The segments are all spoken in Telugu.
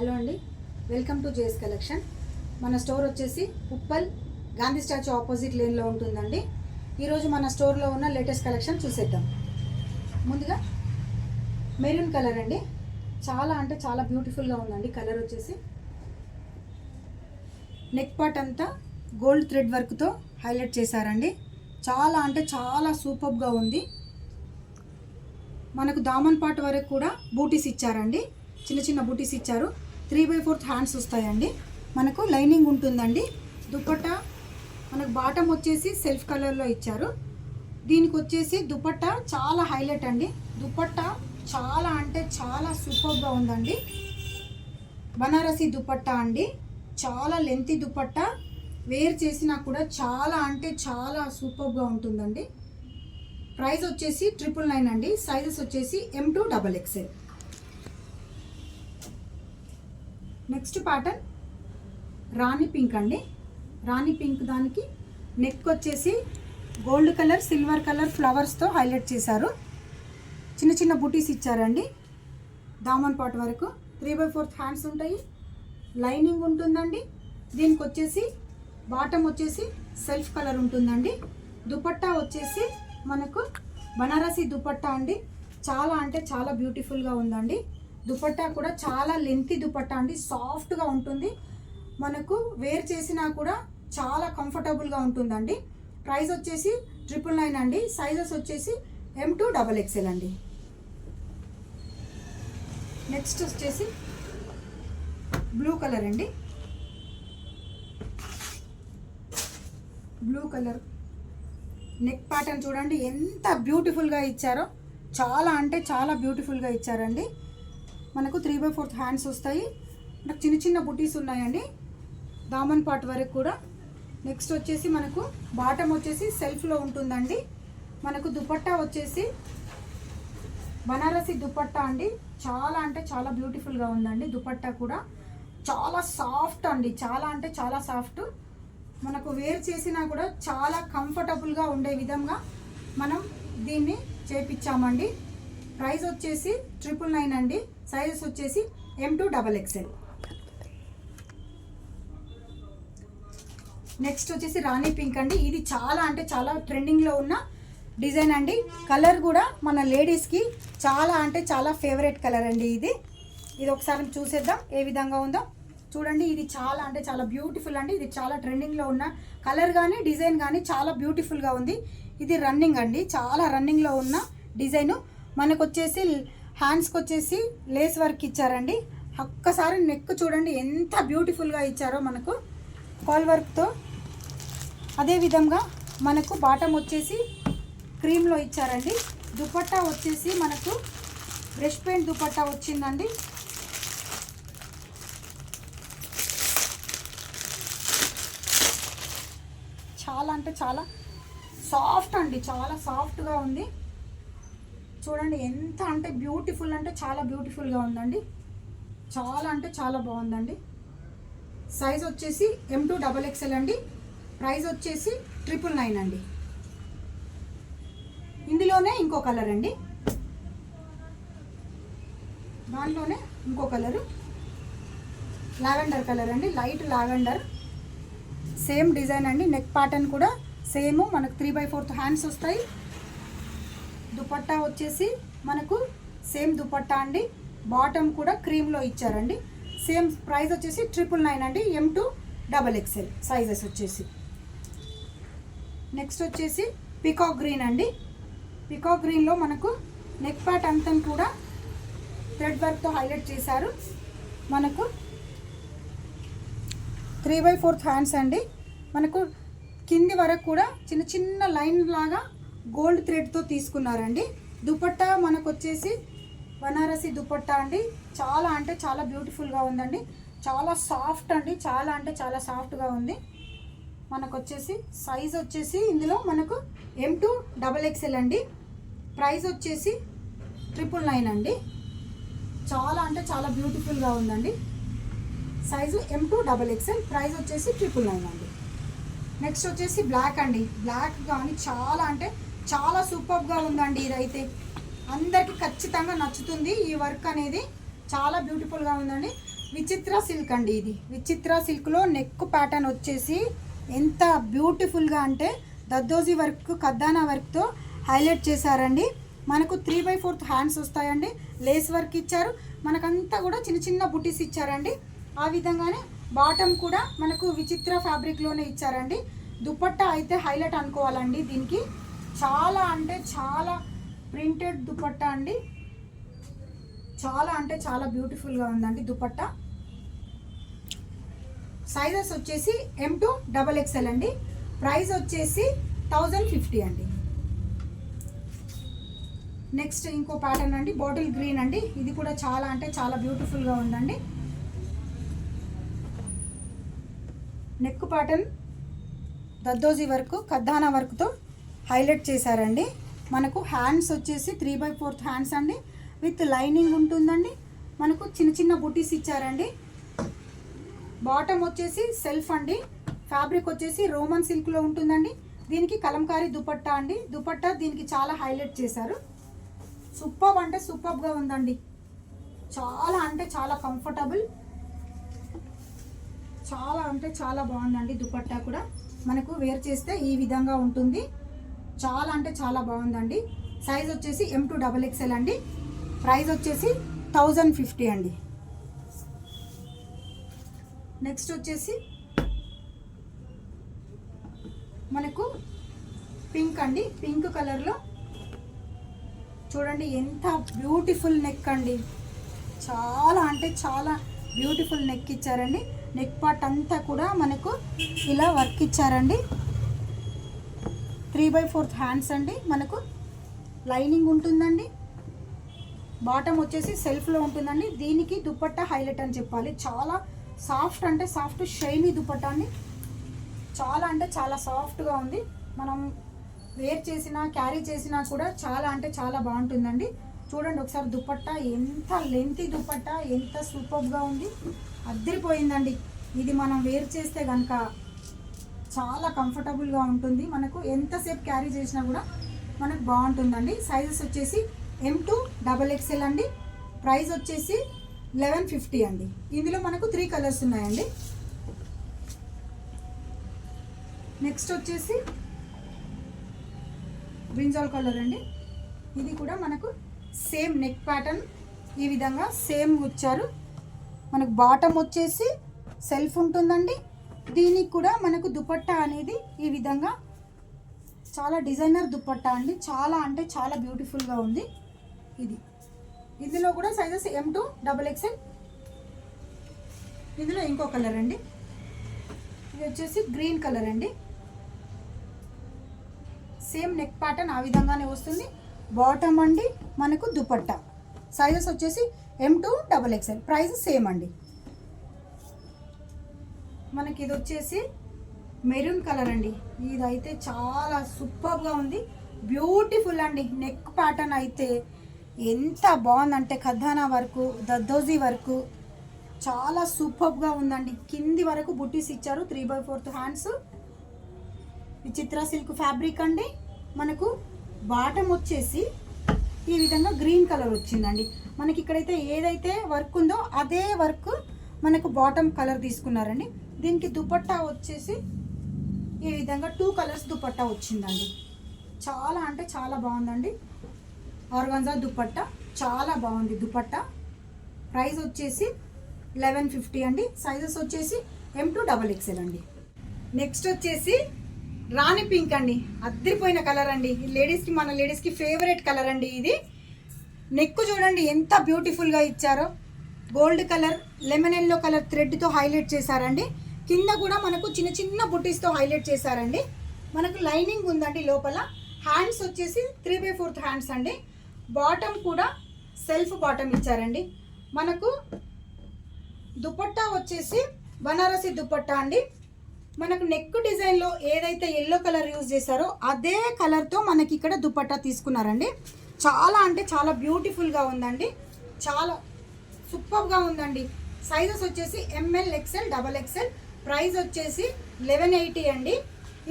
హలో అండి, వెల్కమ్ టు జేఎస్ కలెక్షన్. మన స్టోర్ వచ్చేసి ఉప్పల్ గాంధీ స్టాచ్యూ ఆపోజిట్ లేన్లో ఉంటుందండి. ఈరోజు మన స్టోర్లో ఉన్న లేటెస్ట్ కలెక్షన్ చూసేద్దాం. ముందుగా మెరూన్ కలర్ అండి, చాలా అంటే చాలా బ్యూటిఫుల్గా ఉందండి. కలర్ వచ్చేసి నెక్ పార్ట్ అంతా గోల్డ్ థ్రెడ్ వర్క్తో హైలైట్ చేశారండి. చాలా అంటే చాలా సూపర్గా ఉంది. మనకు దామన్ పార్ట్ వరకు కూడా బూటీస్ ఇచ్చారండి, చిన్న చిన్న బూటీస్ ఇచ్చారు. 3/4 హ్యాండ్స్ వస్తాయండి. మనకు లైనింగ్ ఉంటుందండి. దుపట్టా మనకు బాటమ్ వచ్చేసి సెల్ఫ్ కలర్లో ఇచ్చారు. దీనికి వచ్చేసి దుపట్టా చాలా హైలైట్ అండి. దుపట్టా చాలా అంటే చాలా సూపర్గా ఉందండి. బనారసి దుపట్టా అండి, చాలా లెంతీ దుపట్టా. వేర్ చేసినా కూడా చాలా అంటే చాలా సూపర్గా ఉంటుందండి. ప్రైస్ వచ్చేసి 999 అండి. సైజెస్ వచ్చేసి M to XXL. Next pattern Rani pink అండి. రాణి పింక్ దానికి నెక్ వచ్చేసి గోల్డ్ కలర్ సిల్వర్ కలర్ ఫ్లవర్స్తో హైలైట్ చేశారు. చిన్న చిన్న బుటీస్ ఇచ్చారండి. దామన్ పార్ట్ వరకు 3/4 హ్యాండ్స్ ఉంటాయి. లైనింగ్ ఉంటుందండి. దీనికి వచ్చేసి బాటమ్ వచ్చేసి సెల్ఫ్ కలర్ ఉంటుందండి. దుపట్టా వచ్చేసి మనకు బనారసి దుపట్టా అండి. చాలా అంటే చాలా బ్యూటిఫుల్గా ఉందండి. దుపట్టా కూడా చాలా లెంతీ దుపట్టా అండి, సాఫ్ట్గా ఉంటుంది. మనకు వేర్ చేసినా కూడా చాలా కంఫర్టబుల్గా ఉంటుందండి. ప్రైస్ వచ్చేసి 999 అండి. సైజెస్ వచ్చేసి M to XXL అండి. నెక్స్ట్ వచ్చేసి బ్లూ కలర్ అండి. బ్లూ కలర్ నెక్ ప్యాటర్న్ చూడండి ఎంత బ్యూటిఫుల్గా ఇచ్చారో. చాలా అంటే చాలా బ్యూటిఫుల్గా ఇచ్చారండి. మనకు 3/4 హ్యాండ్స్ వస్తాయి. మనకు చిన్న చిన్న బుటీస్ ఉన్నాయండి దామన్ పార్ట్ వరకు కూడా. నెక్స్ట్ వచ్చేసి మనకు బాటమ్ వచ్చేసి సెల్ఫ్లో ఉంటుందండి. మనకు దుపట్టా వచ్చేసి బనారసి దుపట్టా అండి. చాలా అంటే చాలా బ్యూటిఫుల్గా ఉందండి. దుపట్టా కూడా చాలా సాఫ్ట్ అండి, చాలా అంటే చాలా సాఫ్ట్. మనకు వేర్ చేసినా కూడా చాలా కంఫర్టబుల్గా ఉండే విధంగా మనం దీన్ని చేపించామండి. ప్రైస్ వచ్చేసి 999 అండి. సైజెస్ వచ్చేసి M to XXL. నెక్స్ట్ వచ్చేసి రాణి పింక్ అండి. ఇది చాలా అంటే చాలా ట్రెండింగ్లో ఉన్న డిజైన్ అండి. కలర్ కూడా మన లేడీస్కి చాలా అంటే చాలా ఫేవరెట్ కలర్ అండి. ఇది ఒకసారి చూసేద్దాం ఏ విధంగా ఉందో. చూడండి, ఇది చాలా అంటే చాలా బ్యూటిఫుల్ అండి. ఇది చాలా ట్రెండింగ్లో ఉన్న కలర్ కానీ డిజైన్ కానీ చాలా బ్యూటిఫుల్గా ఉంది. ఇది రన్నింగ్ అండి, చాలా రన్నింగ్లో ఉన్న డిజైను. మనకు వచ్చేసి హ్యాండ్స్కి వచ్చేసి లేస్ వర్క్ ఇచ్చారండి. ఒక్కసారి నెక్ చూడండి ఎంత బ్యూటిఫుల్గా ఇచ్చారో మనకు కాల్ వర్క్తో. అదేవిధంగా మనకు బాటమ్ వచ్చేసి క్రీమ్లో ఇచ్చారండి. దుపట్టా వచ్చేసి మనకు బ్రష్ పెయింట్ దుపట్టా వచ్చిందండి. చాలా అంటే చాలా సాఫ్ట్ అండి, చాలా సాఫ్ట్గా ఉంది. చూడండి ఎంత అంటే బ్యూటిఫుల్ అంటే చాలా బ్యూటిఫుల్గా ఉందండి. చాలా అంటే చాలా బాగుందండి. సైజ్ వచ్చేసి M to XXL అండి. ప్రైస్ వచ్చేసి 999 అండి. ఇందులోనే ఇంకో కలర్ అండి, దానిలోనే ఇంకో కలరు లావెండర్ కలర్ అండి, లైట్ లావెండర్. సేమ్ డిజైన్ అండి. నెక్ ప్యాటర్న్ కూడా సేమ్. మనకు 3/4 హ్యాండ్స్ వస్తాయి. దుపట్టా వచ్చేసి మనకు సేమ్ దుపట్టా అండి. బాటమ్ కూడా క్రీమ్లో ఇచ్చారండి. సేమ్ ప్రైస్ వచ్చేసి 999 అండి. M to XXL సైజెస్ వచ్చేసి. నెక్స్ట్ వచ్చేసి పికాక్ గ్రీన్ అండి. పికాక్ గ్రీన్లో మనకు నెక్ ప్యాట్ అంతా కూడా థ్రెడ్ వర్క్తో హైలైట్ చేశారు. మనకు 3/4 హ్యాండ్స్ అండి. మనకు కింది వరకు కూడా చిన్న చిన్న లైన్ లాగా గోల్డ్ థ్రెడ్తో తీసుకున్నారండి. దుపట్టా మనకు వచ్చేసి బనారసి దుపట్టా అండి. చాలా అంటే చాలా బ్యూటిఫుల్గా ఉందండి. చాలా సాఫ్ట్ అండి, చాలా అంటే చాలా సాఫ్ట్గా ఉంది. మనకు వచ్చేసి సైజ్ వచ్చేసి ఇందులో మనకు M to XXL అండి. ప్రైస్ వచ్చేసి 999 అండి. చాలా అంటే చాలా బ్యూటిఫుల్గా ఉందండి. Size M to XXL. Price వచ్చేసి 999 అండి. నెక్స్ట్ వచ్చేసి బ్లాక్ అండి. బ్లాక్ కానీ చాలా అంటే చాలా సూపర్గా ఉందండి. ఇదైతే అందరికీ ఖచ్చితంగా నచ్చుతుంది. ఈ వర్క్ అనేది చాలా బ్యూటిఫుల్గా ఉందండి. విచిత్ర సిల్క్ అండి. ఇది విచిత్ర సిల్క్లో నెక్ ప్యాటర్న్ వచ్చేసి ఎంత బ్యూటిఫుల్గా అంటే దద్దోజీ వర్క్ కద్దానా వర్క్తో హైలైట్ చేశారండి. మనకు 3/4 హ్యాండ్స్ వస్తాయండి. లేస్ వర్క్ ఇచ్చారు. మనకంతా కూడా చిన్న చిన్న బుటీస్ ఇచ్చారండి. ఆ విధంగానే బాటమ్ కూడా మనకు విచిత్ర ఫ్యాబ్రిక్లోనే ఇచ్చారండి. దుపట్టా అయితే హైలైట్ అనుకోవాలండి. దీనికి చాలా అంటే చాలా ప్రింటెడ్ దుపట్టా అండి. చాలా అంటే చాలా బ్యూటిఫుల్గా ఉందండి దుపట్టా. సైజెస్ వచ్చేసి M to XXL అండి. ప్రైస్ వచ్చేసి 1050 అండి. నెక్స్ట్ ఇంకో ప్యాటర్న్ అండి, బాటిల్ గ్రీన్ అండి. ఇది కూడా చాలా అంటే చాలా బ్యూటిఫుల్గా ఉందండి. నెక్ ప్యాటర్న్ దద్దోజీ వర్క్ కద్దానా వర్క్తో హైలైట్ చేశారండి. మనకు హ్యాండ్స్ వచ్చేసి 3/4 హ్యాండ్స్ అండి. విత్ లైనింగ్ ఉంటుందండి. మనకు చిన్న చిన్న బుటీస్ ఇచ్చారండి. బాటమ్ వచ్చేసి సెల్ఫ్ అండి. ఫ్యాబ్రిక్ వచ్చేసి రోమన్ సిల్క్లో ఉంటుందండి. దీనికి కలంకారీ దుపట్టా అండి. దుపట్టా దీనికి చాలా హైలైట్ చేశారు. సూపర్ అంటే సూపర్గా ఉందండి. చాలా అంటే చాలా కంఫర్టబుల్, చాలా అంటే చాలా బాగుందండి. దుపట్టా కూడా మనకు వేర్ చేస్తే ఈ విధంగా ఉంటుంది. చాలా అంటే చాలా బాగుందండి. సైజ్ వచ్చేసి M to XXL అండి. ప్రైస్ వచ్చేసి 1050 అండి. నెక్స్ట్ వచ్చేసి మనకు పింక్ అండి. పింక్ కలర్లో చూడండి ఎంత బ్యూటిఫుల్ నెక్ అండి. చాలా అంటే చాలా బ్యూటిఫుల్ నెక్ ఇచ్చారండి. నెక్ పార్ట్ అంతా కూడా మనకు ఇలా వర్క్ ఇచ్చారండి. 3/4 హ్యాండ్స్ అండి. మనకు లైనింగ్ ఉంటుందండి. బాటమ్ వచ్చేసి సెల్ఫ్లో ఉంటుందండి. దీనికి దుపట్టా హైలైట్ అని చెప్పాలి. చాలా సాఫ్ట్ అంటే సాఫ్ట్ షైనీ దుపట్టా అండి. చాలా అంటే చాలా సాఫ్ట్గా ఉంది. మనం వేర్ చేసినా క్యారీ చేసినా కూడా చాలా అంటే చాలా బాగుంటుందండి. చూడండి ఒకసారి దుపట్టా ఎంత లెంతీ దుపట్టా, ఎంత సూపర్గా ఉంది. అద్దరిపోయిందండి. ఇది మనం వేర్ చేస్తే కనుక చాలా కంఫర్టబుల్గా ఉంటుంది. మనకు ఎంతసేపు క్యారీ చేసినా కూడా మనకు బాగుంటుందండి. సైజెస్ వచ్చేసి M to XXL అండి. ప్రైస్ వచ్చేసి 1150 అండి. ఇందులో మనకు 3 కలర్స్ ఉన్నాయండి. నెక్స్ట్ వచ్చేసి బ్రింజాల్ కలర్ అండి. ఇది కూడా మనకు సేమ్ నెక్ ప్యాటర్న్ ఈ విధంగా సేమ్ వచ్చారు. మనకు బాటమ్ వచ్చేసి సెల్ఫ్ ఉంటుందండి. దీనికి కూడా మనకు దుపట్టా అనేది ఈ విధంగా చాలా డిజైనర్ దుపట్టా అండి. చాలా అంటే చాలా బ్యూటిఫుల్గా ఉంది. ఇది ఇందులో కూడా సైజెస్ M to XXL. ఇందులో ఇంకో కలర్ అండి. ఇది వచ్చేసి గ్రీన్ కలర్ అండి. సేమ్ నెక్ ప్యాటర్న్ ఆ విధంగానే వస్తుంది. బాటమ్ అండి మనకు దుపట్టా. సైజెస్ వచ్చేసి M to XXL. Price same అండి. మనకి ఇది వచ్చేసి మెరూన్ కలర్ అండి. ఇదైతే చాలా సూపర్గా ఉంది. బ్యూటిఫుల్ అండి. నెక్ ప్యాటర్న్ అయితే ఎంత బాగుందంటే కద్దానా వర్కు దద్దోజీ వర్కు చాలా సూపర్గా ఉందండి. కింది వరకు బుట్టీస్ ఇచ్చారు. 3/4 హ్యాండ్స్. విచిత్ర సిల్క్ ఫ్యాబ్రిక్ అండి. మనకు బాటమ్ వచ్చేసి ఈ విధంగా గ్రీన్ కలర్ వచ్చిందండి. మనకి ఇక్కడైతే ఏదైతే వర్క్ ఉందో అదే వర్క్ మనకు బాటమ్ కలర్ తీసుకున్నారండి. దీనికి దుపట్టా వచ్చేసి ఈ విధంగా 2 కలర్స్ దుపట్టా వచ్చిందండి. చాలా అంటే చాలా బాగుందండి. ఆర్గాన్జా దుపట్టా చాలా బాగుంది దుపట్టా. ప్రైస్ వచ్చేసి 1150 అండి. సైజెస్ వచ్చేసి M to XXL అండి. నెక్స్ట్ వచ్చేసి రాణి పింక్ అండి. అద్దరిపోయిన కలర్ అండి. లేడీస్కి మన లేడీస్కి ఫేవరెట్ కలర్ అండి. ఇది నెక్ చూడండి ఎంత బ్యూటిఫుల్గా ఇచ్చారో. Gold colour lemon yellow colour థ్రెడ్తో హైలైట్ చేశారండి. కింద కూడా మనకు చిన్న చిన్న బుట్టీస్తో హైలైట్ చేశారండి. మనకు లైనింగ్ ఉందండి లోపల. హ్యాండ్స్ వచ్చేసి 3/4 హ్యాండ్స్ అండి. బాటమ్ కూడా సెల్ఫ్ బాటమ్ ఇచ్చారండి. మనకు దుపట్టా వచ్చేసి బనారసి దుపట్టా అండి. మనకు నెక్ డిజైన్లో ఏదైతే ఎల్లో కలర్ యూజ్ చేశారో అదే కలర్తో మనకి ఇక్కడ దుపట్టా తీసుకున్నారండి. చాలా అంటే చాలా బ్యూటిఫుల్గా ఉందండి. చాలా సూపర్గా ఉందండి. సైజెస్ వచ్చేసి ML XL XXL. ప్రైస్ వచ్చేసి 1180 అండి.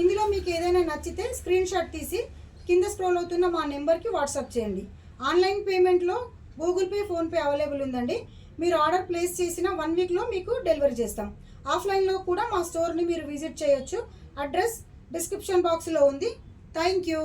ఇందులో మీకు ఏదైనా నచ్చితే స్క్రీన్ షాట్ తీసి కింద స్క్రోల్ అవుతున్న మా నెంబర్కి వాట్సాప్ చేయండి. ఆన్లైన్ పేమెంట్లో గూగుల్ పే ఫోన్పే అవైలబుల్ ఉందండి. మీరు ఆర్డర్ ప్లేస్ చేసిన 1 వీక్లో మీకు డెలివరీ చేస్తాం. ఆఫ్లైన్లో కూడా మా స్టోర్ని మీరు విజిట్ చేయొచ్చు. అడ్రస్ డిస్క్రిప్షన్ బాక్స్లో ఉంది. Thank you.